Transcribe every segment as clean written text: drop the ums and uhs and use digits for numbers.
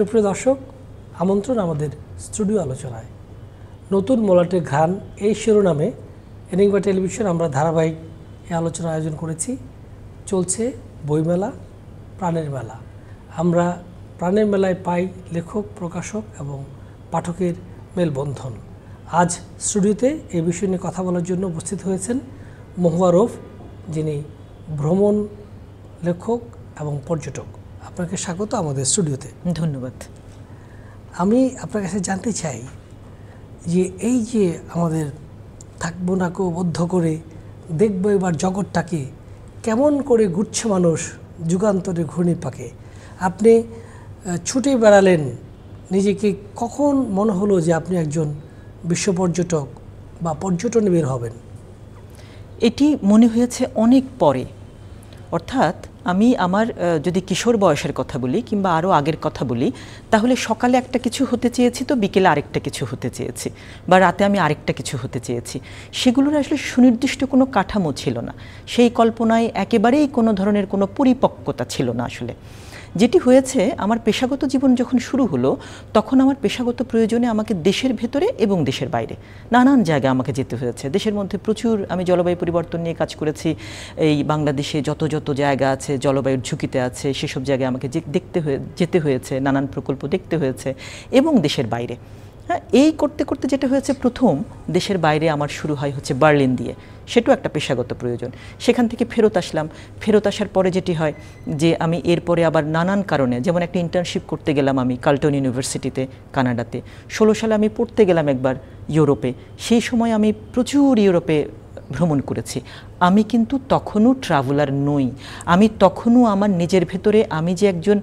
সুপ্রিয় দর্শক, আমন্ত্রণ আমাদের স্টুডিও আলোচনায়। নতুন মলাটের ঘ্রাণ এই শিরোনামে এনিগমা টেলিভিশন আমরা ধারাবাহিক এই আলোচনা আয়োজন করেছি। চলছে বইমেলা, প্রাণের মেলা। আমরা প্রাণের মেলায় পাই লেখক, প্রকাশক এবং পাঠকের মেলবন্ধন। আজ স্টুডিওতে এই বিষয় নিয়ে কথা বলার জন্য উপস্থিত হয়েছেন মহুয়া রৌফ, যিনি ভ্রমণ লেখক এবং পর্যটক। আপনাকে স্বাগত আমাদের স্টুডিওতে। ধন্যবাদ। আমি আপনার কাছে জানতে চাই যে এই যে আমাদের থাকবো না বদ্ধ করে দেখবো এবার জগৎটাকে কেমন করে ঘুরছে মানুষ যুগান্তরে ঘূর্ণি পাকে, আপনি ছুটে বেড়ালেন, নিজেকে কখন মনে হলো যে আপনি একজন বিশ্ব পর্যটক বা পর্যটনে বের হবেন? এটি মনে হয়েছে অনেক পরে, অর্থাৎ আমি আমার যদি কিশোর বয়সের কথা বলি কিংবা আরও আগের কথা বলি, তাহলে সকালে একটা কিছু হতে চেয়েছি তো বিকেলে আরেকটা কিছু হতে চেয়েছি, বা রাতে আমি আরেকটা কিছু হতে চেয়েছি। সেগুলোর আসলে সুনির্দিষ্ট কোনো কাঠামো ছিল না, সেই কল্পনায় একেবারেই কোনো ধরনের কোনো পরিপক্কতা ছিল না। আসলে যেটি হয়েছে, আমার পেশাগত জীবন যখন শুরু হলো, তখন আমার পেশাগত প্রয়োজনে আমাকে দেশের ভেতরে এবং দেশের বাইরে নানান জায়গায় আমাকে যেতে হয়েছে। দেশের মধ্যে প্রচুর আমি জলবায়ু পরিবর্তন নিয়ে কাজ করেছি। এই বাংলাদেশে যত জায়গা আছে জলবায়ুর ঝুঁকিতে আছে, সেসব জায়গায় আমাকে যেতে হয়েছে, নানান প্রকল্প দেখতে হয়েছে, এবং দেশের বাইরে। হ্যাঁ, এই করতে করতে যেটা হয়েছে, প্রথম দেশের বাইরে আমার শুরু হয় হচ্ছে বার্লিন দিয়ে। সেটাও একটা পেশাগত প্রয়োজন। সেখান থেকে ফেরত আসলাম। ফেরত আসার পরে যেটি হয় যে আমি এরপরে আবার নানান কারণে, যেমন একটা ইন্টার্নশিপ করতে গেলাম আমি কার্লটন ইউনিভার্সিটিতে, কানাডাতে। 16 সালে আমি পড়তে গেলাম একবার ইউরোপে। সেই সময় আমি প্রচুর ইউরোপে ভ্রমণ করেছি। আমি কিন্তু তখনও ট্রাভেলার নই। আমি তখনও আমার নিজের ভেতরে আমি যে একজন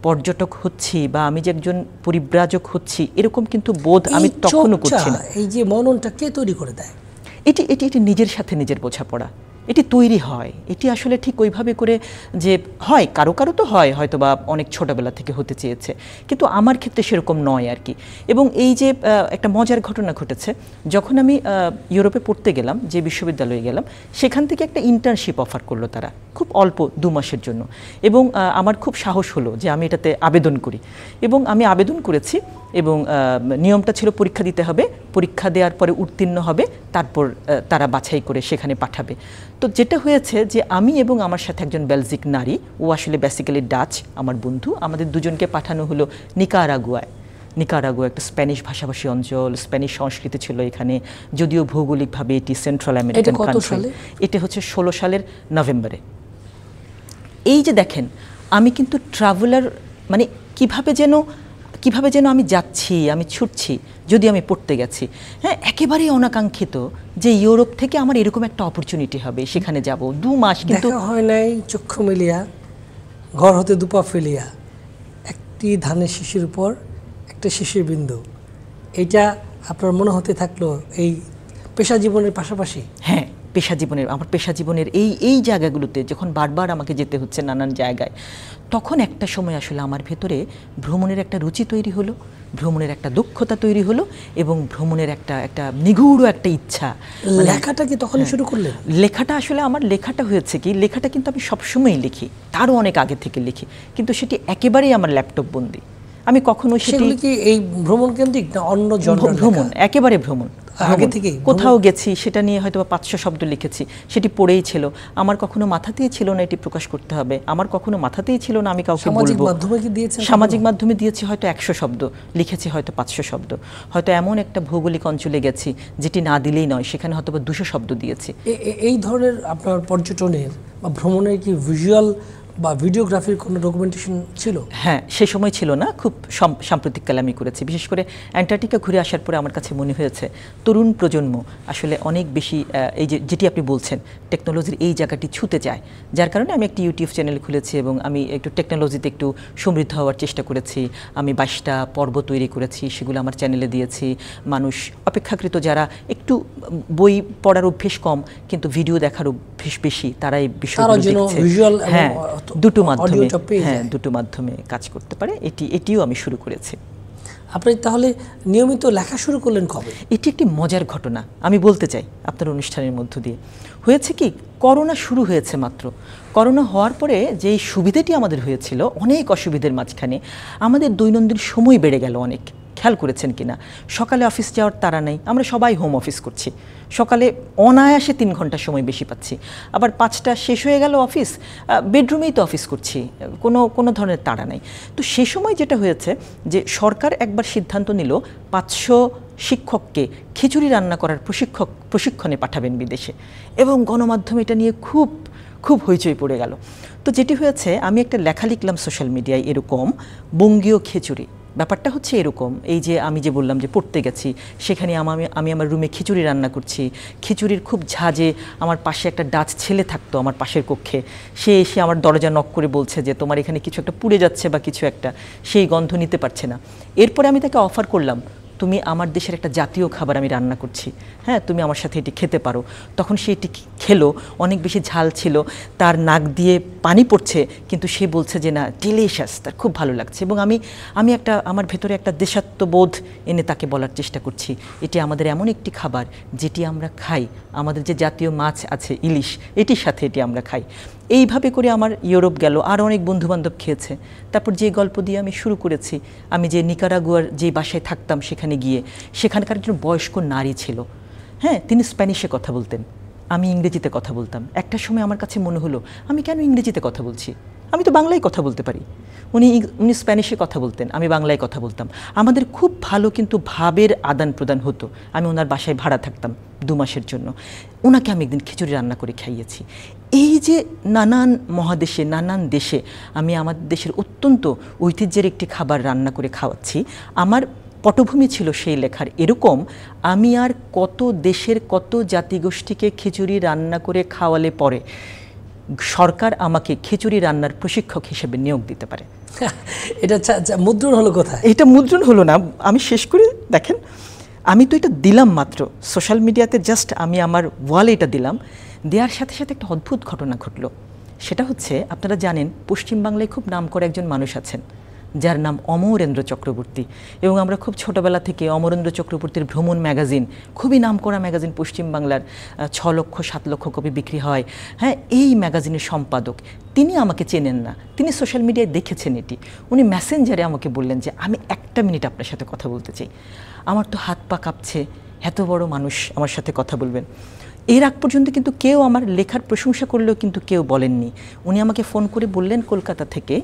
পর্যটক হচ্ছি বা আমি যে একজন পরিব্রাজক হচ্ছি, এরকম কিন্তু বোধ আমি তখনও করছি না। এই যে মননটা কে তৈরি করে দেয়? এটি নিজের সাথে নিজের বোঝাপড়া, এটি তৈরি হয়। এটি আসলে ঠিক ওইভাবে করে যে হয়, কারো কারো তো হয় হয়তো বা অনেক ছোটোবেলা থেকে হতে চেয়েছে, কিন্তু আমার ক্ষেত্রে সেরকম নয় আর কি। এবং এই যে একটা মজার ঘটনা ঘটেছে, যখন আমি ইউরোপে পড়তে গেলাম, যে বিশ্ববিদ্যালয়ে গেলাম, সেখান থেকে একটা ইন্টার্নশিপ অফার করলো তারা, খুব অল্প 2 মাসের জন্য। এবং আমার খুব সাহস হলো যে আমি এটাতে আবেদন করি, এবং আমি আবেদন করেছি। এবং নিয়মটা ছিল পরীক্ষা দিতে হবে, পরীক্ষা দেওয়ার পরে উত্তীর্ণ হবে, তারপর তারা বাছাই করে সেখানে পাঠাবে। তো যেটা হয়েছে যে আমি এবং আমার সাথে একজন বেলজিক নারী, ও আসলে বেসিক্যালি ডাচ, আমার বন্ধু, আমাদের দুজনকে পাঠানো হলো নিকারাগুয়ায়। নিকারাগুয়া একটা স্প্যানিশ ভাষাভাষী অঞ্চল, স্প্যানিশ সংস্কৃতি ছিল এখানে, যদিও ভৌগোলিকভাবে এটি সেন্ট্রাল আমেরিকান কান্ট্রি। এটা হচ্ছে 16 সালের নভেম্বরে। এই যে দেখেন, আমি কিন্তু ট্রাভেলার, মানে কিভাবে যেন আমি যাচ্ছি, আমি ছুটছি, যদি আমি পড়তে গেছি। হ্যাঁ, একেবারেই অনাকাঙ্ক্ষিত যে ইউরোপ থেকে আমার এরকম একটা অপরচুনিটি হবে, সেখানে যাব। 2 মাস কিন্তু হয় নাই, চক্ষু মেলিয়া ঘর হতে দুপা ফেলিয়া, একটি ধানের শিশির উপর একটা শিশির বিন্দু। এটা আপনার মনে হতে থাকলো এই পেশা জীবনের পাশাপাশি? হ্যাঁ, আমার পেশা জীবনের এই জায়গাগুলোতে যখন বারবার আমাকে যেতে হচ্ছে নানান জায়গায়, তখন একটা সময় আসলে আমার ভেতরে ভ্রমণের একটা রুচি তৈরি হলো, ভ্রমণের একটা দক্ষতা তৈরি হলো, এবং ভ্রমণের একটা নিগূঢ় একটা ইচ্ছা। লেখাটা কি তখনই শুরু করলেন? লেখাটা আসলে আমার লেখাটা হয়েছে কি, লেখাটা কিন্তু আমি সবসময়ই লিখি, তারও অনেক আগে থেকে লিখি, কিন্তু সেটি একেবারেই আমার ল্যাপটপ বন্দি। আমি কখনো সেগুলো কি এই ভ্রমণ কেন্দ্রিক না অন্য জনরাল? ভ্রমণ, একেবারে ভ্রমণ। আগে থেকে কোথাও গেছি, সেটা নিয়ে হয়তো 500 শব্দ লিখেছি, সেটি পড়েই ছিল। আমার কখনো মাথাতেই ছিল না এটি প্রকাশ করতে হবে, আমার কখনো মাথাতেই ছিল না আমি কাউকে বলবো। সামাজিক মাধ্যমে দিয়েছি হয়তো 100 শব্দ, লিখেছি হয়তো 500 শব্দ। হয়তো এমন একটা ভৌগোলিক অঞ্চলে গেছি যেটি না দিলেই নয়, সেখানে হয়তো 200 শব্দ দিয়েছি। এই ধরনের আপনার পর্যটনের বা ভ্রমণের কি ভিজুয়াল বা ভিডিওগ্রাফির কোনো ডকুমেন্টেশন ছিল? হ্যাঁ, সে সময় ছিল না, খুব সাম্প্রতিককালে আমি করেছি। বিশেষ করে অ্যান্টার্কটিকা ঘুরে আসার পরে আমার কাছে মনে হয়েছে তরুণ প্রজন্ম আসলে অনেক বেশি এই যেটি আপনি বলছেন, টেকনোলজির এই জায়গাটি ছুতে চায়। যার কারণে আমি একটি ইউটিউব চ্যানেল খুলেছি এবং আমি একটু টেকনোলজিতে একটু সমৃদ্ধ হওয়ার চেষ্টা করেছি। আমি 22টা পর্ব তৈরি করেছি, সেগুলো আমার চ্যানেলে দিয়েছি। মানুষ অপেক্ষাকৃত যারা একটু বই পড়ার অভ্যেস কম কিন্তু ভিডিও দেখার অভ্যেস বেশি, তারা এই বিষয়গুলো দেখছে। হ্যাঁ, দুটো মাধ্যমে কাজ করতে পারে, এটিও আমি শুরু করেছি। আপনি তাহলে নিয়মিত লেখা শুরু করলেন কবে? এটি একটি মজার ঘটনা আমি বলতে চাই আপনার অনুষ্ঠানের মধ্য দিয়ে। হয়েছে কি, করোনা শুরু হয়েছে মাত্র। করোনা হওয়ার পরে যেই সুবিধাটি আমাদের হয়েছিল, অনেক অসুবিধার মাঝখানে আমাদের দৈনন্দিন সময় বেড়ে গেল অনেক। খেয়াল করেছেন কিনা, সকালে অফিস যাওয়ার তাড়া নেই, আমরা সবাই হোম অফিস করছি। সকালে অনায়াসে 3 ঘন্টা সময় বেশি পাচ্ছি। আবার 5টা শেষ হয়ে গেল অফিস, বেডরুমেই তো অফিস করছি, কোনো ধরনের তাড়া নেই। তো সে সময় যেটা হয়েছে যে সরকার একবার সিদ্ধান্ত নিল 500 শিক্ষককে খিচুড়ি রান্না করার প্রশিক্ষণে পাঠাবেন বিদেশে, এবং গণমাধ্যমে এটা নিয়ে খুব খুব হইচই পড়ে গেল। তো যেটি হয়েছে, আমি একটা লেখা লিখলাম সোশ্যাল মিডিয়ায় এরকম, বঙ্গীয় খিচুড়ি। ব্যাপারটা হচ্ছে এরকম, এই যে আমি যে বললাম যে পড়তে গেছি, সেখানে আমি আমার রুমে খিচুড়ি রান্না করছি, খিচুড়ির খুব ঝাঁজে আমার পাশে একটা ডাচ ছেলে থাকতো আমার পাশের কক্ষে, সে এসে আমার দরজা নক করে বলছে যে তোমার এখানে কিছু একটা পুড়ে যাচ্ছে বা কিছু একটা, সেই গন্ধ নিতে পারছে না। এরপরে আমি তাকে অফার করলাম, তুমি আমার দেশের একটা জাতীয় খাবার আমি রান্না করছি, হ্যাঁ তুমি আমার সাথে এটি খেতে পারো। তখন সে এটি খেলো, অনেক বেশি ঝাল ছিল, তার নাক দিয়ে পানি পড়ছে, কিন্তু সে বলছে যে না ডিলিশিয়াস, তার খুব ভালো লাগছে। এবং আমি একটা আমার ভেতরে একটা দেশাত্মবোধ এনে তাকে বলার চেষ্টা করছি, এটি আমাদের এমন একটি খাবার যেটি আমরা খাই, আমাদের যে জাতীয় মাছ আছে ইলিশ, এটির সাথে এটি আমরা খাই। এইভাবে করে আমার ইউরোপ গেল, আর অনেক বন্ধুবান্ধব খেয়েছে। তারপর যে গল্প দিয়ে আমি শুরু করেছি, আমি যে নিকারাগুয়ার যে বাসায় থাকতাম সেখানে গিয়ে, সেখানকার একজন বয়স্ক নারী ছিল, হ্যাঁ তিনি স্প্যানিশে কথা বলতেন, আমি ইংরেজিতে কথা বলতাম। একটা সময় আমার কাছে মনে হলো আমি কেন ইংরেজিতে কথা বলছি, আমি তো বাংলায় কথা বলতে পারি। উনি স্প্যানিশে কথা বলতেন, আমি বাংলায় কথা বলতাম। আমাদের খুব ভালো কিন্তু ভাবের আদান প্রদান হতো। আমি ওনার বাসায় ভাড়া থাকতাম 2 মাসের জন্য। ওনাকে আমি একদিন খিচুড়ি রান্না করে খাইয়েছি। এই যে নানান মহাদেশে, নানান দেশে আমি আমার দেশের অত্যন্ত ঐতিহ্যের একটি খাবার রান্না করে খাওয়াচ্ছি, আমার পটভূমি ছিল সেই লেখার এরকম, আমি আর কত দেশের কত জাতিগোষ্ঠীকে খিচুড়ি রান্না করে খাওয়ালে পরে সরকার আমাকে খিচুড়ি রান্নার প্রশিক্ষক হিসেবে নিয়োগ দিতে পারে। এটা মুদ্রণ হলো কোথায়? এটা মুদ্রণ হলো না, আমি শেষ করে দেখেন, আমি তো এটা দিলাম মাত্র সোশ্যাল মিডিয়াতে, জাস্ট আমি আমার ওয়ালে এটা দিলাম, দেওয়ার সাথে সাথে একটা অদ্ভুত ঘটনা ঘটলো। সেটা হচ্ছে, আপনারা জানেন পশ্চিমবাংলায় খুব নামকরা একজন মানুষ আছেন যার নাম অমরেন্দ্র চক্রবর্তী, এবং আমরা খুব ছোটবেলা থেকে অমরেন্দ্র চক্রবর্তীর ভ্রমণ ম্যাগাজিন, খুবই নামকরা ম্যাগাজিন, পশ্চিমবাংলার 6 লক্ষ 7 লক্ষ কপি বিক্রি হয়, হ্যাঁ এই ম্যাগাজিনের সম্পাদক। তিনি আমাকে চেনেন না, তিনি সোশ্যাল মিডিয়ায় দেখেছেন এটি, উনি মেসেঞ্জারে আমাকে বললেন যে আমি 1 মিনিট আপনার সাথে কথা বলতে চাই। আমার তো হাত পা কাঁপছে, এত বড় মানুষ আমার সাথে কথা বলবেন। এর আগ পর্যন্ত কিন্তু কেউ আমার লেখার প্রশংসা করলেও কিন্তু কেউ বলেননি। উনি আমাকে ফোন করে বললেন কলকাতা থেকে,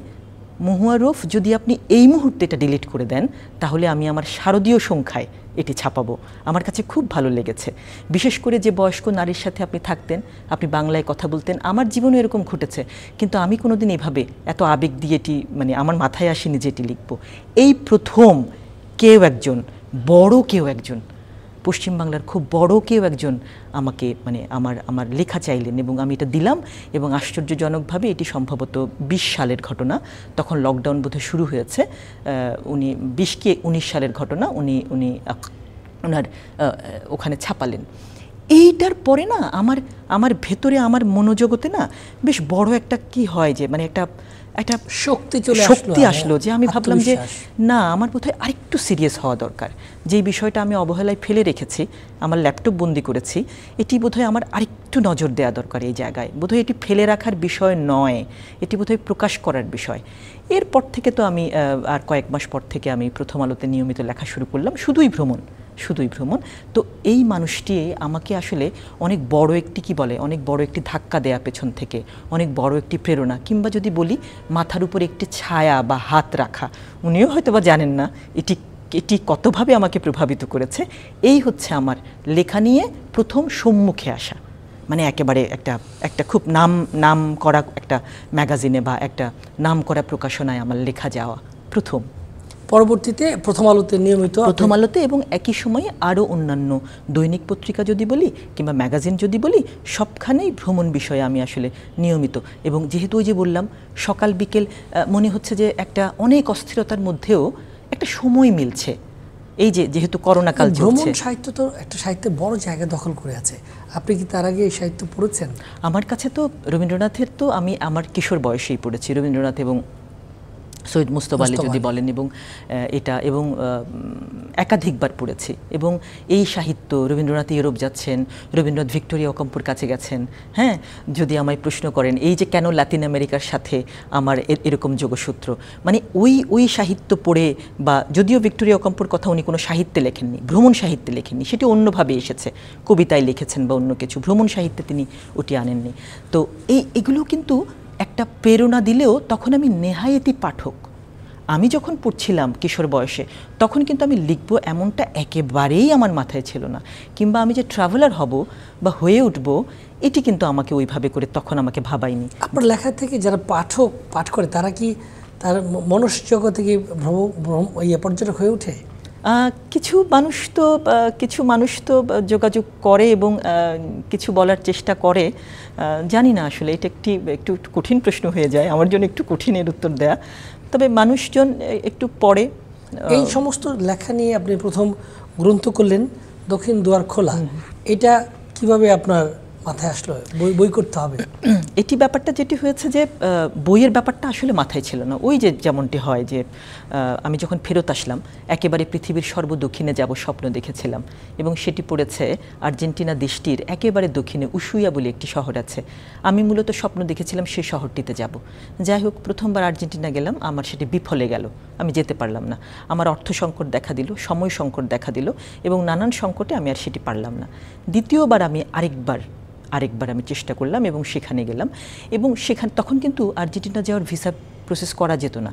মহুয়ারফ যদি আপনি এই মুহূর্তে এটা ডিলিট করে দেন তাহলে আমি আমার শারদীয় সংখ্যায় এটি ছাপাবো। আমার কাছে খুব ভালো লেগেছে, বিশেষ করে যে বয়স্ক নারীর সাথে আপনি থাকতেন, আপনি বাংলায় কথা বলতেন। আমার জীবনে এরকম ঘটেছে, কিন্তু আমি কোনোদিন এভাবে এত আবেগ দিয়ে এটি আমার মাথায় আসেনি যে এটি লিখব। এই প্রথম কেউ একজন, বড় কেউ একজন, পশ্চিমবাংলার খুব বড় কেউ একজন আমাকে আমার লেখা চাইলেন, এবং আমি এটা দিলাম। এবং আশ্চর্যজনকভাবে এটি সম্ভবত 20 সালের ঘটনা, তখন লকডাউন বোধহয় শুরু হয়েছে, উনি 20 কি 19 সালের ঘটনা, উনি ওনার ওখানে ছাপালেন। এইটার পরে না আমার ভেতরে, আমার মনোজগতে না বেশ বড় একটা কি হয় যে একটা শক্তি আসলো, যে আমি ভাবলাম যে না, আমার বোধহয় আরেকটু সিরিয়াস হওয়া দরকার। যেই বিষয়টা আমি অবহেলায় ফেলে রেখেছি, আমার ল্যাপটপ বন্দি করেছি, এটি বোধহয় আমার আরেকটু নজর দেওয়া দরকার এই জায়গায়। বোধহয় এটি ফেলে রাখার বিষয় নয়, এটি বোধহয় প্রকাশ করার বিষয়। এরপর থেকে তো আমি আর কয়েক মাস পর থেকে আমি প্রথম আলোতে নিয়মিত লেখা শুরু করলাম, শুধুই ভ্রমণ। তো এই মানুষটি আমাকে আসলে অনেক বড় একটি ধাক্কা দেয়া পেছন থেকে, অনেক বড় একটি প্রেরণা, কিংবা যদি বলি মাথার উপর একটি ছায়া বা হাত রাখা। উনিও হয়তো বা জানেন না এটি কতভাবে আমাকে প্রভাবিত করেছে। এই হচ্ছে আমার লেখা নিয়ে প্রথম সম্মুখে আসা, একেবারে একটা খুব নাম করা একটা ম্যাগাজিনে বা একটা নাম করা প্রকাশনায় আমার লেখা যাওয়া প্রথম। পরবর্তীতে প্রথম আলোতে এবং একই সময়ে আরও অন্যান্য দৈনিক পত্রিকা যদি বলি কিংবা ম্যাগাজিন যদি বলি, সবখানেই ভ্রমণ বিষয়ে আমি আসলে নিয়মিত। এবং যেহেতু ওই যে বললাম সকাল বিকেল, মনে হচ্ছে যে একটা অনেক অস্থিরতার মধ্যেও একটা সময় মিলছে। এই যেহেতু করোনাকাল চলছে, ভ্রমণ সাহিত্য তো একটা সাহিত্যের বড় জায়গা দখল করে আছে। আপনি কি তার আগে এই সাহিত্য পড়েছেন? আমার কাছে তো রবীন্দ্রনাথের তো আমি আমার কিশোর বয়সেই পড়েছি, রবীন্দ্রনাথ এবং সৈয়দ মুস্তফা আলী যদি বলেন, এবং এটা এবং একাধিকবার পড়েছি। এবং এই সাহিত্য, রবীন্দ্রনাথ ইউরোপ যাচ্ছেন, রবীন্দ্রনাথ ভিক্টোরিয়া ওকাম্পোর কাছে গেছেন। হ্যাঁ, যদি আমায় প্রশ্ন করেন এই যে কেন লাতিন আমেরিকার সাথে আমার এরকম যোগসূত্র, মানে ওই সাহিত্য পড়ে, বা যদিও ভিক্টোরিয়া ওকাম্পোর কথা উনি কোনো সাহিত্যে লেখেননি, ভ্রমণ সাহিত্যে লেখেননি, সেটি অন্যভাবে এসেছে, কবিতায় লিখেছেন বা অন্য কিছু, ভ্রমণ সাহিত্যে তিনি ওটি আনেননি। তো এগুলো কিন্তু একটা প্রেরণা দিলেও তখন আমি নেহায়েতি পাঠক। আমি যখন পড়ছিলাম কিশোর বয়সে, তখন কিন্তু আমি লিখব এমনটা একেবারেই আমার মাথায় ছিল না, কিংবা আমি যে ট্রাভেলার হব বা হয়ে উঠব, এটি কিন্তু আমাকে ওইভাবে করে তখন আমাকে ভাবায়নি। আপনার লেখা থেকে যারা পাঠ করে তারা কি তার মনস্জগতে কি পর্যটক হয়ে ওঠে? কিছু মানুষ তো যোগাযোগ করে এবং কিছু বলার চেষ্টা করে। জানি না আসলে, এটা একটু কঠিন প্রশ্ন হয়ে যায় আমার জন্য, একটু কঠিন এর উত্তর দেয়া। তবে মানুষজন একটু পড়ে। এই সমস্ত লেখা নিয়ে আপনি প্রথম গ্রন্থ করলেন দক্ষিণ দুয়ার খোলা, এটা কিভাবে আপনার মাথায় আসলো বই করতে হবে? এটি ব্যাপারটা যেটি হয়েছে যে বইয়ের ব্যাপারটা আসলে মাথায় ছিল না। ওই যে যেমনটি হয় যে আমি যখন ফেরত আসলাম, একেবারে পৃথিবীর সর্বদক্ষিণে যাব স্বপ্ন দেখেছিলাম, এবং সেটি পড়েছে আর্জেন্টিনা দেশটির একেবারে দক্ষিণে উশুইয়া বলে একটি শহর আছে। আমি মূলত স্বপ্ন দেখেছিলাম সেই শহরটিতে যাব। যাই হোক, প্রথমবার আর্জেন্টিনা গেলাম, আমার সেটি বিফলে গেল, আমি যেতে পারলাম না। আমার অর্থ সংকট দেখা দিল, সময় সংকট দেখা দিল, এবং নানান সংকটে আমি আর সেটি পারলাম না। দ্বিতীয়বার আমি আরেকবার আমি চেষ্টা করলাম এবং সেখানে গেলাম, এবং তখন কিন্তু আর্জেন্টিনা যাওয়ার ভিসা প্রসেস করা যেত না।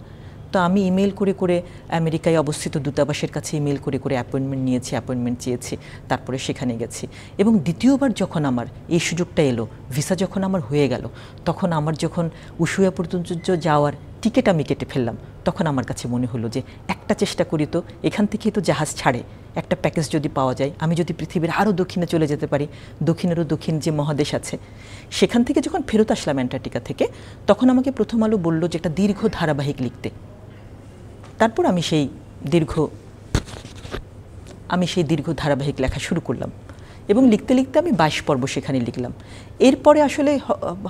তো আমি ইমেল করে আমেরিকায় অবস্থিত দূতাবাসের কাছে ইমেল করে অ্যাপয়েন্টমেন্ট নিয়েছি, অ্যাপয়েন্টমেন্ট চেয়েছি, তারপরে সেখানে গেছি। এবং দ্বিতীয়বার যখন আমার এই সুযোগটা এলো, ভিসা যখন আমার হয়ে গেল, তখন আমার যখন উশুয়া পর্যন্ত যাওয়ার টিকিট আমি কেটে ফেললাম, তখন আমার কাছে মনে হলো যে একটা চেষ্টা করি তো, এখান থেকেই তো জাহাজ ছাড়ে, একটা প্যাকেজ যদি পাওয়া যায়, আমি যদি পৃথিবীর আরও দক্ষিণে চলে যেতে পারি, দক্ষিণেরও দক্ষিণ যে মহাদেশ আছে, সেখান থেকে যখন ফেরত আসলাম অ্যান্টার্কটিকা থেকে, তখন আমাকে প্রথম আলো বলল যে একটা দীর্ঘ ধারাবাহিক লিখতে। তারপর আমি সেই দীর্ঘ ধারাবাহিক লেখা শুরু করলাম, এবং লিখতে লিখতে আমি 22 পর্ব সেখানে লিখলাম। এরপরে আসলে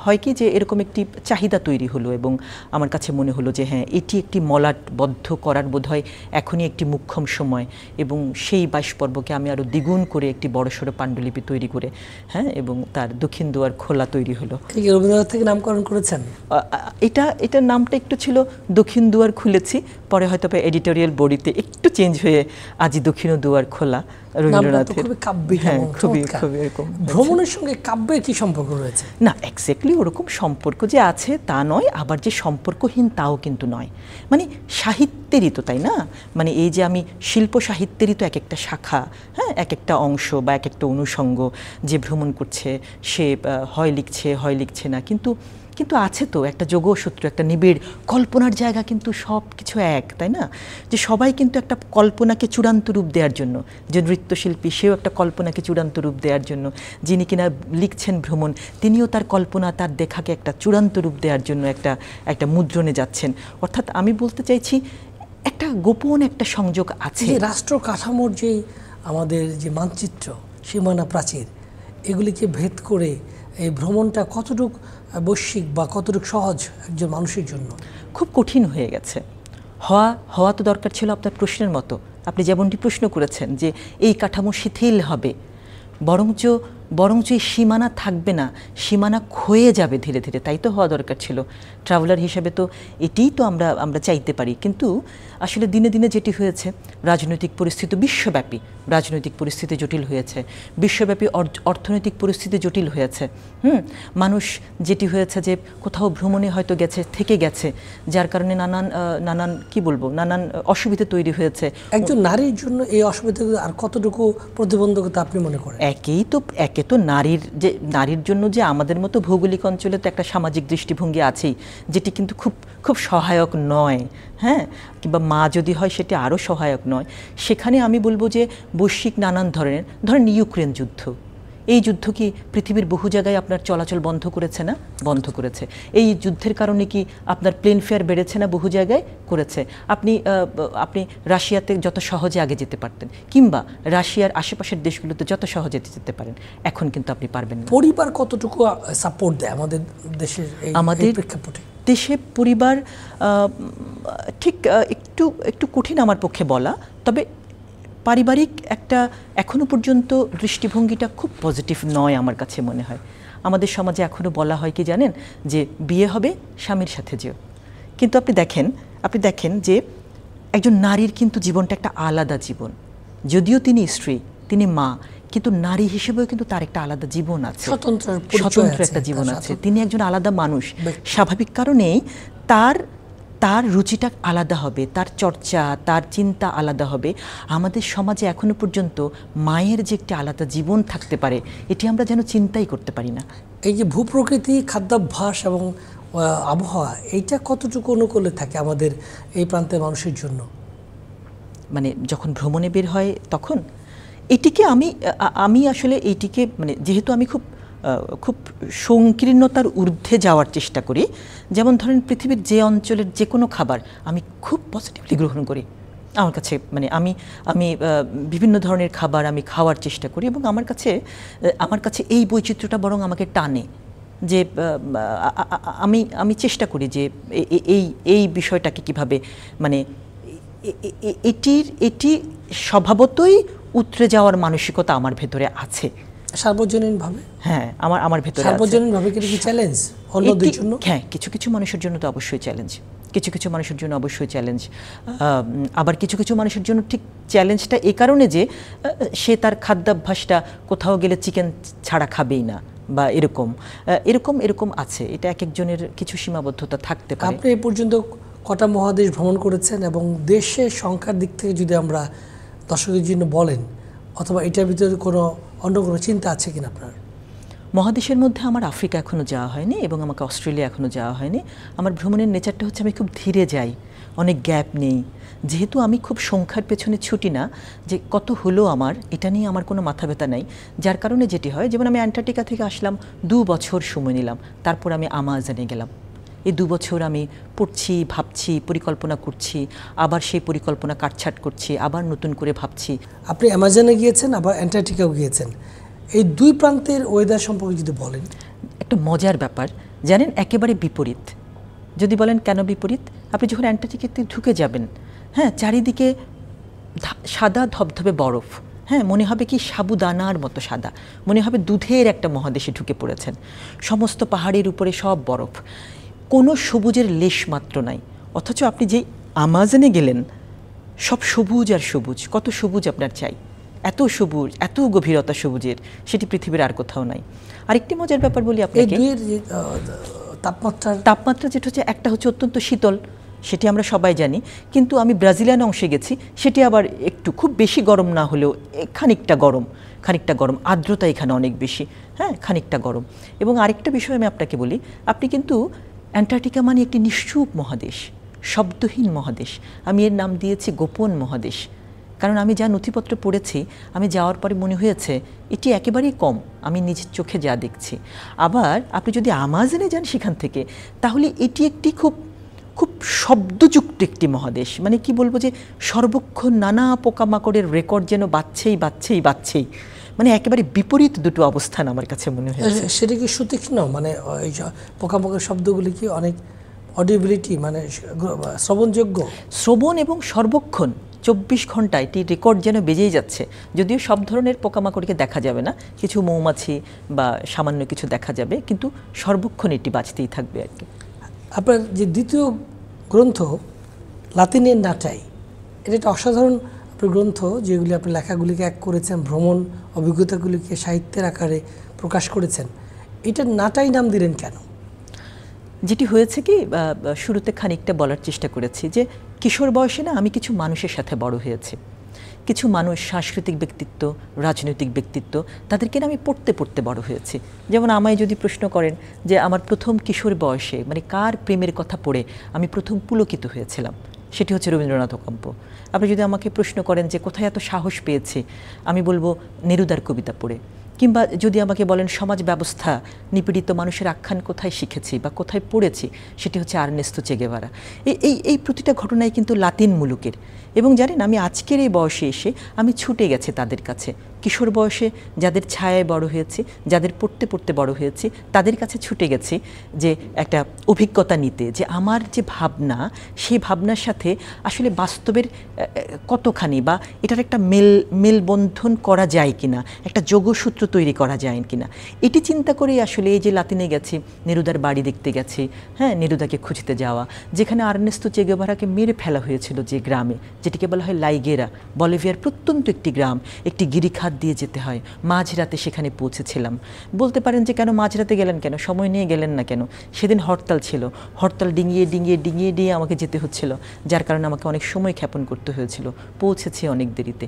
হয় কি যে এরকম একটি চাহিদা তৈরি হলো, এবং আমার কাছে মনে হলো যে হ্যাঁ, এটি একটি মলাটবদ্ধ করার বোধহয় এখনই একটি মুখ্যম সময়, এবং সেই 22 পর্বকে আমি আরও দ্বিগুণ করে একটি বড়সড় পাণ্ডুলিপি তৈরি করে, হ্যাঁ, এবং তার দক্ষিণ দুয়ার খোলা তৈরি হলো। রবীন্দ্রনাথ থেকে নামকরণ করেছেন? এটার নামটা একটু ছিল দক্ষিণ দুয়ার খুলেছি, পরে হয়তো এডিটোরিয়াল বডিতে একটু চেঞ্জ হয়ে আজই দক্ষিণ দুয়ার খোলা রবীন্দ্রনাথের। হ্যাঁ, খুবই এরকম। ভ্রমণের সঙ্গে কাব্যের কি সম্পর্ক রয়েছে? না, এক্স্যাক্টলি ওরকম সম্পর্ক যে আছে তা নয়, আবার যে সম্পর্কহীন তাও কিন্তু নয়। মানে সাহিত্যেরই তো, তাই না? মানে এই যে আমি শিল্প সাহিত্যেরই তো এক একটা শাখা, হ্যাঁ, এক একটা অংশ বা এক একটা অনুষঙ্গ। যে ভ্রমণ করছে সে হয় লিখছে না, কিন্তু আছে তো একটা যোগসূত্র, একটা নিবিড় কল্পনার জায়গা, কিন্তু সব কিছু এক, তাই না? যে সবাই কিন্তু একটা কল্পনাকে চূড়ান্ত রূপ দেওয়ার জন্য, যে নৃত্যশিল্পী সেও একটা কল্পনাকে চূড়ান্ত রূপ দেওয়ার জন্য, যিনি কিনা লিখছেন ভ্রমণ, তিনিও তার কল্পনা, তার দেখাকে একটা চূড়ান্ত রূপ দেওয়ার জন্য একটা মুদ্রণে যাচ্ছেন। অর্থাৎ আমি বলতে চাইছি একটা গোপন একটা সংযোগ আছে। রাষ্ট্র কাঠামোর যে আমাদের যে মানচিত্র, সীমানা প্রাচীর, এগুলিকে ভেদ করে এই ভ্রমণটা কতটুকু বৈশ্বিক বা কতটুকু সহজ একজন মানুষের জন্য? খুব কঠিন হয়ে গেছে। হওয়া তো দরকার ছিল আপনার প্রশ্নের মতো, আপনি যেমনটি প্রশ্ন করেছেন যে এই কাঠামো শিথিল হবে, বরঞ্চ এই সীমানা থাকবে না, সীমানা ক্ষয়ে যাবে ধীরে ধীরে, তাই তো হওয়া দরকার ছিল। ট্রাভেলার হিসেবে তো এটিই তো আমরা চাইতে পারি। কিন্তু আসলে দিনে দিনে যেটি হয়েছে, রাজনৈতিক পরিস্থিতি বিশ্বব্যাপী, রাজনৈতিক পরিস্থিতি জটিল হয়েছে, বিশ্বব্যাপী অর্থনৈতিক পরিস্থিতি জটিল হয়েছে। মানুষ যেটি হয়েছে যে কোথাও ভ্রমণে হয়তো থেকে গেছে, যার কারণে নানান কি বলবো, নানান অসুবিধা তৈরি হয়েছে। একজন নারীর জন্য এই অসুবিধা আর কতটুকু প্রতিবন্ধকতা আপনি মনে করেন? একে তো নারীর জন্য যে আমাদের মতো ভৌগোলিক অঞ্চলে তো একটা সামাজিক দৃষ্টিভঙ্গি আছেই, যেটি কিন্তু খুব সহায়ক নয়, হ্যাঁ, কিংবা মা যদি হয় সেটি আরও সহায়ক নয়। সেখানে আমি বলবো যে বৈশ্বিক নানান ধরেন ইউক্রেন যুদ্ধ, এই যুদ্ধ কি পৃথিবীর বহু জায়গায় আপনার চলাচল বন্ধ করেছে না? বন্ধ করেছে। এই যুদ্ধের কারণে কি আপনার প্লেন ফেয়ার বেড়েছে না? বহু জায়গায় করেছে। আপনি রাশিয়াতে যত সহজে আগে যেতে পারতেন, কিংবা রাশিয়ার আশেপাশের দেশগুলোতে যত সহজে যেতে পারেন, এখন কিন্তু আপনি পারবেন না। পরিবার কতটুকু সাপোর্ট দেয় আমাদের দেশের এই প্রেক্ষাপটে? দেশে পরিবার ঠিক একটু একটু কঠিন আমার পক্ষে বলা, তবে পারিবারিক একটা এখনো পর্যন্ত দৃষ্টিভঙ্গিটা খুব পজিটিভ নয় আমার কাছে মনে হয়। আমাদের সমাজে এখনো বলা হয় কি জানেন, যে বিয়ে হবে স্বামীর সাথে যেও। কিন্তু আপনি দেখেন যে একজন নারীর কিন্তু জীবনটা একটা আলাদা জীবন। যদিও তিনি স্ত্রী, তিনি মা, কিন্তু নারী হিসেবেও কিন্তু তার একটা আলাদা জীবন আছে, স্বতন্ত্র একটা জীবন আছে। তিনি একজন আলাদা মানুষ। স্বাভাবিক কারণেই তার রুচিটা আলাদা হবে, তার চর্চা, তার চিন্তা আলাদা হবে। আমাদের সমাজে এখনো পর্যন্ত মায়ের যে একটি আলাদা জীবন থাকতে পারে, এটি আমরা যেন চিন্তাই করতে পারি না। এই যে ভূপ্রকৃতি, খাদ্যাভ্যাস এবং আবহাওয়া, এইটা কতটুকু অনুকূলে থাকে আমাদের এই প্রান্তের মানুষের জন্য? মানে যখন ভ্রমণে বের হয় তখন এটিকে আমি আসলে এইটিকে মানে যেহেতু আমি খুব সংকীর্ণতার ঊর্ধ্বে যাওয়ার চেষ্টা করি, যেমন ধরেন পৃথিবীর যে অঞ্চলের যে কোনো খাবার আমি খুব পজিটিভলি গ্রহণ করি। আমার কাছে মানে আমি বিভিন্ন ধরনের খাবার আমি খাওয়ার চেষ্টা করি, এবং আমার কাছে এই বৈচিত্র্যটা বরং আমাকে টানে। যে আমি চেষ্টা করি যে এই বিষয়টাকে কিভাবে মানে এটি স্বভাবতই উতরে যাওয়ার মানসিকতা আমার ভেতরে আছে সার্বজনীনভাবে। হ্যাঁ, আমার ভেতরে সার্বজনীনভাবে কি চ্যালেঞ্জ অন্যদের জন্য? হ্যাঁ, কিছু মানুষের জন্য তো অবশ্যই চ্যালেঞ্জ, কিছু মানুষের জন্য অবশ্যই চ্যালেঞ্জ। আবার কিছু মানুষের জন্য ঠিক চ্যালেঞ্জটা এই কারণে যে সে তার খাদ্যাভ্যাসটা কোথাও গেলে চিকেন ছাড়া খাবেই না, বা এরকম আছে। এটা এক একজনের কিছু সীমাবদ্ধতা থাকতে পারে। আপনি এ পর্যন্ত কটা মহাদেশ ভ্রমণ করেছেন, এবং দেশের সংখ্যার দিক থেকে যদি আমরা দর্শকের জন্য বলেন, অথবা এটার ভিতরে অন্য কোনো চিন্তা আছে কিনা আপনার? মহাদেশের মধ্যে আমার আফ্রিকা এখনও যাওয়া হয়নি, এবং আমাকে অস্ট্রেলিয়া এখনও যাওয়া হয়নি। আমার ভ্রমণের নেচারটা হচ্ছে আমি খুব ধীরে যাই, অনেক গ্যাপ নেই। যেহেতু আমি খুব সংখ্যার পেছনে ছুটি না, যে কত হলো আমার এটা নিয়ে আমার কোনো মাথা ব্যথা নাই। যার কারণে যেটি হয়, যেমন আমি অ্যান্টার্কটিকা থেকে আসলাম, 2 বছর সময় নিলাম, তারপর আমি আমাজনে গেলাম। এই 2 বছর আমি পড়ছি, ভাবছি, পরিকল্পনা করছি, আবার সেই পরিকল্পনা কাটছাট করছি, আবার নতুন করে ভাবছি। আপনি অ্যামাজনে গিয়েছেন, আবার অ্যান্টার্কটিকাও গিয়েছেন। এই দুই প্রান্তের ওয়েদার সম্পর্কে যদি বলেন। একটা মজার ব্যাপার জানেন, একেবারে বিপরীত। যদি বলেন কেন বিপরীত, আপনি যখন অ্যান্টার্কটিকাতে ঢুকে যাবেন, হ্যাঁ, চারিদিকে সাদা ধবধবে বরফ, হ্যাঁ, মনে হবে কি সাবুদানার মতো সাদা, মনে হবে দুধের একটা মহাদেশে ঢুকে পড়েছেন। সমস্ত পাহাড়ের উপরে সব বরফ, কোনো সবুজের লেশ মাত্র নাই। অথচ আপনি যেই আমাজনে গেলেন, সব সবুজ আর সবুজ। কত সবুজ আপনার চাই? এত সবুজ, এত গভীরতা সবুজের, সেটি পৃথিবীর আর কোথাও নাই। আরেকটি মজার ব্যাপার বলি আপনাকে, তাপমাত্রা যেটা হচ্ছে, একটা হচ্ছে অত্যন্ত শীতল, সেটি আমরা সবাই জানি, কিন্তু আমি ব্রাজিলিয়ান অংশে গেছি, সেটি আবার একটু খুব বেশি গরম না হলেও খানিকটা গরম, আর্দ্রতা এখানে অনেক বেশি, হ্যাঁ, খানিকটা গরম। এবং আরেকটা বিষয় আমি আপনাকে বলি, আপনি কিন্তু অ্যান্টার্কটিকা মানে একটি নিশ্চুপ মহাদেশ, শব্দহীন মহাদেশ। আমি এর নাম দিয়েছি গোপন মহাদেশ, কারণ আমি যা নথিপত্র পড়েছি, আমি যাওয়ার পরে মনে হয়েছে এটি একেবারেই কম আমি নিজের চোখে যা দেখছি। আবার আপনি যদি আমাজনে যান সেখান থেকে, তাহলে এটি একটি খুব শব্দযুক্ত একটি মহাদেশ। মানে কি বলবো, যে সর্বক্ষণ নানা পোকামাকড়ের রেকর্ড যেন বাজছেই। মানে একেবারে বিপরীত দুটো অবস্থান আমার কাছে মনে হয়েছে। সেটা কি সুতীক্ষ্ণ, মানে এই পোকামাকড়ের শব্দগুলি কি অনেক অডিবিলিটি, মানে শ্রবণযোগ্য? শ্রবণ এবং সর্বক্ষণ 24 ঘন্টা এটি রেকর্ড যেন বেজেই যাচ্ছে। যদিও সব ধরনের পোকামাকড়কে দেখা যাবে না, কিছু মৌমাছি বা সামান্য কিছু দেখা যাবে, কিন্তু সর্বক্ষণ এটি বাজতেই থাকবে আর কি। আপনার যে দ্বিতীয় গ্রন্থ লাতিনের নাটাই, এটা একটা অসাধারণ গ্রন্থ, যেগুলি আপনি লেখাগুলিকে এক করেছেন, ভ্রমণ অভিজ্ঞতাগুলিকে সাহিত্যের আকারে প্রকাশ করেছেন। এটার নাটাই নাম দিলেন কেন? যেটি হয়েছে কি, শুরুতে খানিকটা বলার চেষ্টা করেছি, যে কিশোর বয়সে না আমি কিছু মানুষের সাথে বড় হয়েছি। কিছু মানুষ, সাংস্কৃতিক ব্যক্তিত্ব, রাজনৈতিক ব্যক্তিত্ব, তাদেরকে আমি পড়তে বড় হয়েছি। যেমন আমায় যদি প্রশ্ন করেন যে আমার প্রথম কিশোর বয়সে মানে কার প্রেমের কথা পড়ে আমি প্রথম পুলকিত হয়েছিলাম, সেটি হচ্ছে রবীন্দ্রনাথ ওকাম্প। আপনি যদি আমাকে প্রশ্ন করেন যে কোথায় এত সাহস পেয়েছি, আমি বলবো নেরুদার কবিতা পড়ে। কিংবা যদি আমাকে বলেন সমাজ ব্যবস্থা, নিপীড়িত মানুষের আখ্যান কোথায় শিখেছি বা কোথায় পড়েছি, সেটি হচ্ছে আর্নেস্তো চে গেভারা। এই প্রতিটা ঘটনাই কিন্তু লাতিন মুলুকের। এবং জানেন, আমি আজকের এই বয়সে এসে আমি ছুটে গেছি তাদের কাছে, কিশোর বয়সে যাদের ছায়ায় বড় হয়েছি, যাদের পড়তে পড়তে বড় হয়েছি, তাদের কাছে ছুটে গেছি যে একটা অভিজ্ঞতা নিতে, যে আমার যে ভাবনা, সেই ভাবনার সাথে আসলে বাস্তবের কতখানি বা এটার একটা মেলবন্ধন করা যায় কিনা, একটা যোগসূত্র তৈরি করা যায় কিনা, এটি চিন্তা করেই আসলে এই যে লাতিনে গেছি, নেরুদার বাড়ি দেখতে গেছি, হ্যাঁ, নেরুদাকে খুঁজতে যাওয়া, যেখানে আর্নেস্তো চে গেভারাকে মেরে ফেলা হয়েছিল যে গ্রামে, যেটিকে বলা হয় লাইগেরা, বলিভিয়ার প্রত্যন্ত একটি গ্রাম, একটি গিরিখাত দিয়ে যেতে হয়। মাঝরাতে সেখানে পৌঁছেছিলাম। বলতে পারেন যে কেন মাঝরাতে গেলেন, কেন সময় নিয়ে গেলেন না কেন? সেদিন হরতাল ছিল, হরতাল ডিঙিয়ে ডিঙিয়ে ডিঙিয়ে ডিঙিয়ে আমাকে যেতে হচ্ছিল, যার কারণে আমাকে অনেক সময় ক্ষেপণ করতে হয়েছিল, পৌঁছেছি অনেক দেরিতে।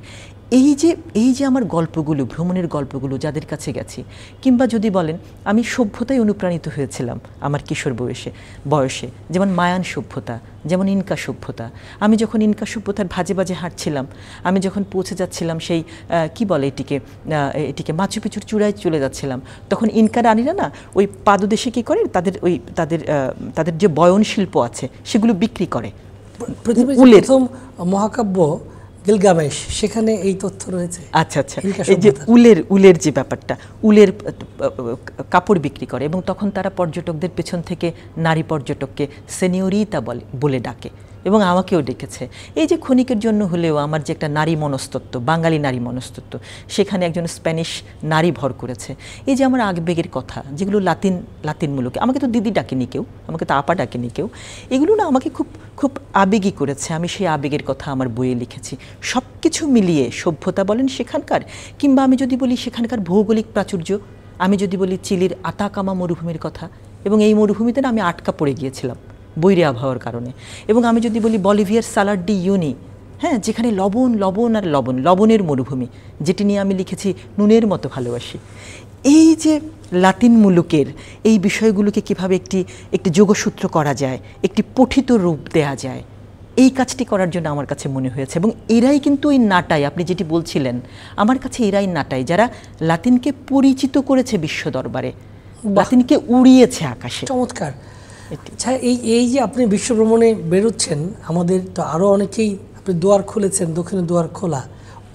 এই যে আমার গল্পগুলো, ভ্রমণের গল্পগুলো যাদের কাছে গেছি, কিংবা যদি বলেন আমি সভ্যতায় অনুপ্রাণিত হয়েছিলাম আমার কিশোর বয়সে, যেমন মায়ান সভ্যতা, যেমন ইনকা সভ্যতা। আমি যখন ইনকা সভ্যতার ভাজে ভাজে হাঁটছিলাম, আমি যখন পৌঁছে যাচ্ছিলাম সেই কি বলে এটিকে মাচু পিচুর চূড়ায় চলে যাচ্ছিলাম, তখন ইনকা রানীরা না ওই পাদদেশে কী করে, তাদের যে বয়ন শিল্প আছে সেগুলো বিক্রি করে। পৃথিবীর প্রথম মহাকাব্য গিলগামেশ, সেখানে এই তথ্য রয়েছে। আচ্ছা আচ্ছা, এই যে উলের যে ব্যাপারটা, উলের কাপড় বিক্রি করে, এবং তখন তারা পর্যটকদের পেছন থেকে নারী পর্যটককে সেনিওরিতা বলে ডাকে, এবং আমাকেও ডেকেছে। এই যে ক্ষণিকের জন্য হলেও আমার যে একটা নারী মনস্তত্ত্ব, বাঙালি নারী মনস্তত্ত্ব, সেখানে একজন স্প্যানিশ নারী ভর করেছে। এই যে আমার আবেগের কথা, যেগুলো লাতিনমূলক, আমাকে তো দিদি ডাকেনি কেউ, আমাকে তো আপা ডাকেনি কেউ, এগুলো না আমাকে খুব খুব আবেগী করেছে। আমি সেই আবেগের কথা আমার বইয়ে লিখেছি। সব কিছু মিলিয়ে সভ্যতা বলেন সেখানকার, কিংবা আমি যদি বলি সেখানকার ভৌগোলিক প্রাচুর্য, আমি যদি বলি চিলির আতাকামা মরুভূমির কথা, এবং এই মরুভূমিতে না আমি আটকা পড়ে গিয়েছিলাম বৈরী আবহাওয়ার কারণে। এবং আমি যদি বলি বলিভিয়ার সালার ডি ইউনি, হ্যাঁ, যেখানে লবণ লবণ আর লবণ, লবণের মরুভূমি, যেটি নিয়ে আমি লিখেছি নুনের মতো ভালোবাসি। এই যে লাতিন মুলুকের এই বিষয়গুলোকে কীভাবে একটি যোগসূত্র করা যায়, একটি পঠিত রূপ দেয়া যায়, এই কাজটি করার জন্য আমার কাছে মনে হয়েছে। এবং এরাই কিন্তু ওই নাটাই, আপনি যেটি বলছিলেন, আমার কাছে এরাই নাটাই যারা লাতিনকে পরিচিত করেছে বিশ্ব দরবারে, লাতিনকে উড়িয়েছে আকাশে। চমৎকার। আচ্ছা, এই যে আপনি বিশ্ব ভ্রমণে বেরোচ্ছেন, আমাদের তো আরও অনেকেই, আপনি দুয়ার খুলেছেন, দক্ষিণে দুয়ার খোলা,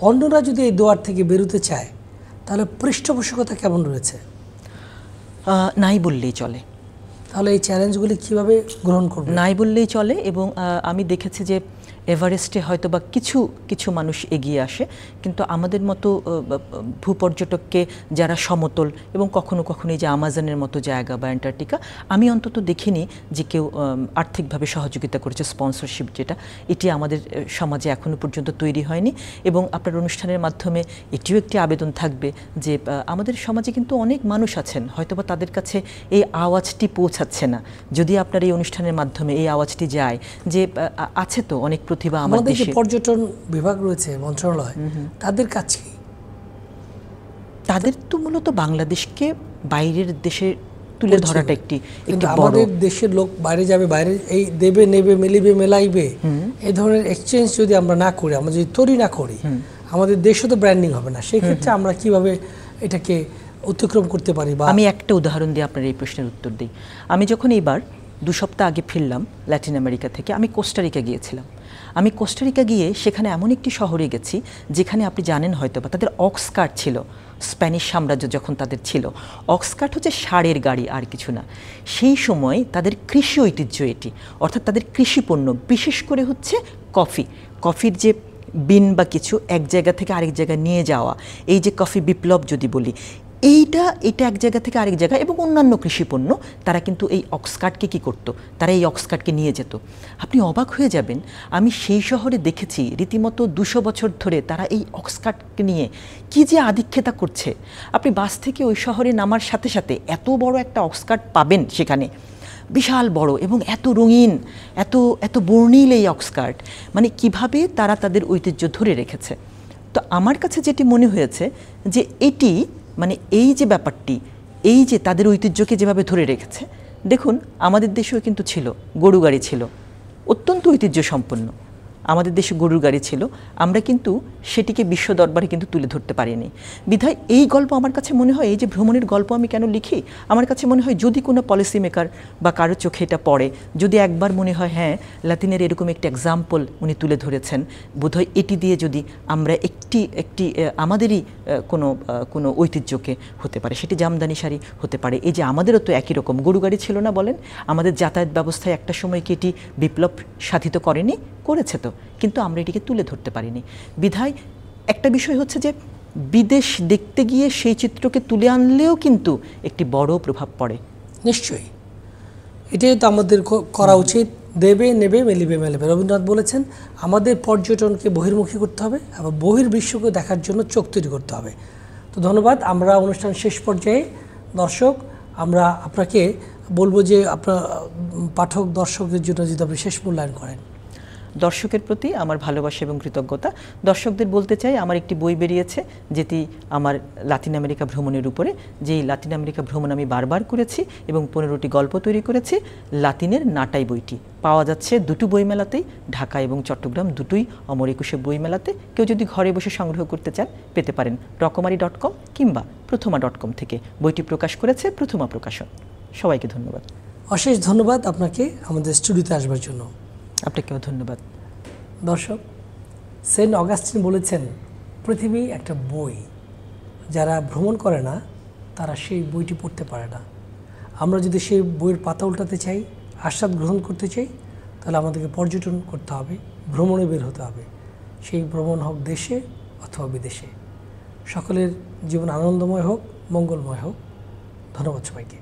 অন্যরা যদি এই দুয়ার থেকে বেরোতে চায় তাহলে পৃষ্ঠপোষকতা কেমন রয়েছে? নাই বললেই চলে। তাহলে এই চ্যালেঞ্জগুলি কীভাবে গ্রহণ করবে? নাই বললেই চলে। এবং আমি দেখেছি যে এভারেস্টে হয়তো বা কিছু মানুষ এগিয়ে আসে, কিন্তু আমাদের মতো ভূপর্যটককে যারা সমতল এবং কখনো কখনো এই যে আমাজনের মতো জায়গা বা অ্যান্টার্কটিকা, আমি অন্তত দেখিনি যে কেউ আর্থিকভাবে সহযোগিতা করেছে, স্পন্সরশিপ যেটা, এটি আমাদের সমাজে এখনও পর্যন্ত তৈরি হয়নি। এবং আপনার অনুষ্ঠানের মাধ্যমে এটিও একটি আবেদন থাকবে যে আমাদের সমাজে কিন্তু অনেক মানুষ আছেন, হয়তোবা তাদের কাছে এই আওয়াজটি পৌঁছাচ্ছে না। যদি আপনার এই অনুষ্ঠানের মাধ্যমে এই আওয়াজটি যায় যে আছে তো অনেক প্রতিভা আমাদের দেশে। পর্যটন বিভাগ রয়েছে, মন্ত্রণালয়, তাদের কাজ কি? তাদের তো মূলত বাংলাদেশকে বাইরের দেশে তুলে ধরাটা একটি আমাদের দেশের লোক বাইরে যাবে, বাইরে এই দেবে নেবে মিলিবে মেলাইবে, এই ধরনের এক্সচেঞ্জ যদি আমরা না করি, আমরা যদি তৈরি না করি, আমাদের দেশও তো ব্র্যান্ডিং হবে না। সেই ক্ষেত্রে আমরা কিভাবে এটাকে অতিক্রম করতে পারি? বা আমি একটা উদাহরণ দিয়ে আপনার এই প্রশ্নের উত্তর দিই। আমি যখন এইবার 2 সপ্তাহ আগে ফিরলাম ল্যাটিন আমেরিকা থেকে, আমি কোস্টারিকা গিয়েছিলাম। আমি কোস্টারিকা গিয়ে সেখানে এমন একটি শহরে গেছি যেখানে আপনি জানেন হয়তো বা তাদের অক্সকার্ট ছিল, স্প্যানিশ সাম্রাজ্য যখন তাদের ছিল। অক্সকার্ট হচ্ছে ষাঁড়ের গাড়ি, আর কিছু না। সেই সময় তাদের কৃষি ঐতিহ্য এটি, অর্থাৎ তাদের কৃষিপণ্য, বিশেষ করে হচ্ছে কফির যে বিন বা কিছু এক জায়গা থেকে আরেক জায়গায় নিয়ে যাওয়া, এই যে কফি বিপ্লব যদি বলি, এটা এক জায়গা থেকে আরেক জায়গায়, এবং অন্যান্য কৃষিপণ্য তারা কিন্তু এই অক্সকার্টকে কী করতো, তারা এই অক্সকার্টকে নিয়ে যেত। আপনি অবাক হয়ে যাবেন, আমি সেই শহরে দেখেছি রীতিমতো 200 বছর ধরে তারা এই অক্সকার্টকে নিয়ে কী যে আধিক্যতা করছে। আপনি বাস থেকে ওই শহরে নামার সাথে সাথে এত বড় একটা অক্সকার্ট পাবেন সেখানে, বিশাল বড় এবং এত রঙিন, এত বর্ণিল এই অক্সকার্ট, মানে কিভাবে তারা তাদের ঐতিহ্য ধরে রেখেছে। তো আমার কাছে যেটি মনে হয়েছে যে এটি মানে এই যে ব্যাপারটি, এই যে তাদের ঐতিহ্যকে যেভাবে ধরে রেখেছে, দেখুন আমাদের দেশেও কিন্তু ছিল, গরু গাড়ি ছিল, অত্যন্ত ঐতিহ্য সম্পন্ন। আমাদের দেশে গরুর গাড়ি ছিল, আমরা কিন্তু সেটিকে বিশ্ব দরবারে কিন্তু তুলে ধরতে পারিনি। বিধায় এই গল্প আমার কাছে মনে হয়, এই যে ভ্রমণের গল্প আমি কেন লিখি, আমার কাছে মনে হয় যদি কোনো পলিসি মেকার বা কারো চোখে এটা পড়ে, যদি একবার মনে হয় হ্যাঁ লাতিনের এরকম একটি এক্সাম্পল উনি তুলে ধরেছেন, বোধহয় এটি দিয়ে যদি আমরা একটি আমাদেরই কোনো ঐতিহ্যকে হতে পারে, সেটি জামদানি শাড়ি হতে পারে। এই যে আমাদেরও তো একই রকম গরু গাড়ি ছিল না বলেন, আমাদের যাতায়াত ব্যবস্থায় একটা সময় কি এটি বিপ্লব সাধিত করেনি? করেছে তো, কিন্তু আমরা এটিকে তুলে ধরতে পারিনি। বিধায় একটা বিষয় হচ্ছে যে বিদেশ দেখতে গিয়ে সেই চিত্রকে তুলে আনলেও কিন্তু একটি বড় প্রভাব পড়ে। নিশ্চয়ই, এটাই তো আমাদের করা উচিত। দেবে নেবে, মেলিবে মেলিবে। রবীন্দ্রনাথ বলেছেন আমাদের পর্যটনকে বহির্মুখী করতে হবে এবং বহির্বিশ্বকে দেখার জন্য চোখ তৈরি করতে হবে। তো ধন্যবাদ। আমরা অনুষ্ঠান শেষ পর্যায়ে দর্শক, আমরা আপনাকে বলবো যে আপনার পাঠক দর্শকদের জন্য যদি আপনি শেষ মূল্যায়ন করেন। দর্শকের প্রতি আমার ভালোবাসা এবং কৃতজ্ঞতা। দর্শকদের বলতে চাই, আমার একটি বই বেরিয়েছে যেটি আমার লাতিন আমেরিকা ভ্রমণের উপরে, যেই লাতিন আমেরিকা ভ্রমণ আমি বারবার করেছি এবং 15টি গল্প তৈরি করেছি। লাতিনের নাটাই বইটি পাওয়া যাচ্ছে দুটো বইমেলাতেই, ঢাকা এবং চট্টগ্রাম দুটোই অমর একুশে বইমেলাতে। কেউ যদি ঘরে বসে সংগ্রহ করতে চান পেতে পারেন রকমারি.com কিংবা প্রথমা.com থেকে। বইটি প্রকাশ করেছে প্রথমা প্রকাশন। সবাইকে ধন্যবাদ। অশেষ ধন্যবাদ আপনাকে আমাদের স্টুডিওতে আসবার জন্য। আপনাকেও ধন্যবাদ। দর্শক, সেন্ট অগাস্টিন বলেছেন পৃথিবী একটা বই, যারা ভ্রমণ করে না তারা সেই বইটি পড়তে পারে না। আমরা যদি সেই বইয়ের পাতা উল্টাতে চাই, আস্বাদ গ্রহণ করতে চাই, তাহলে আমাদেরকে পর্যটন করতে হবে, ভ্রমণে বের হতে হবে। সেই ভ্রমণ হোক দেশে অথবা বিদেশে। সকলের জীবন আনন্দময় হোক, মঙ্গলময় হোক। ধন্যবাদ সবাইকে।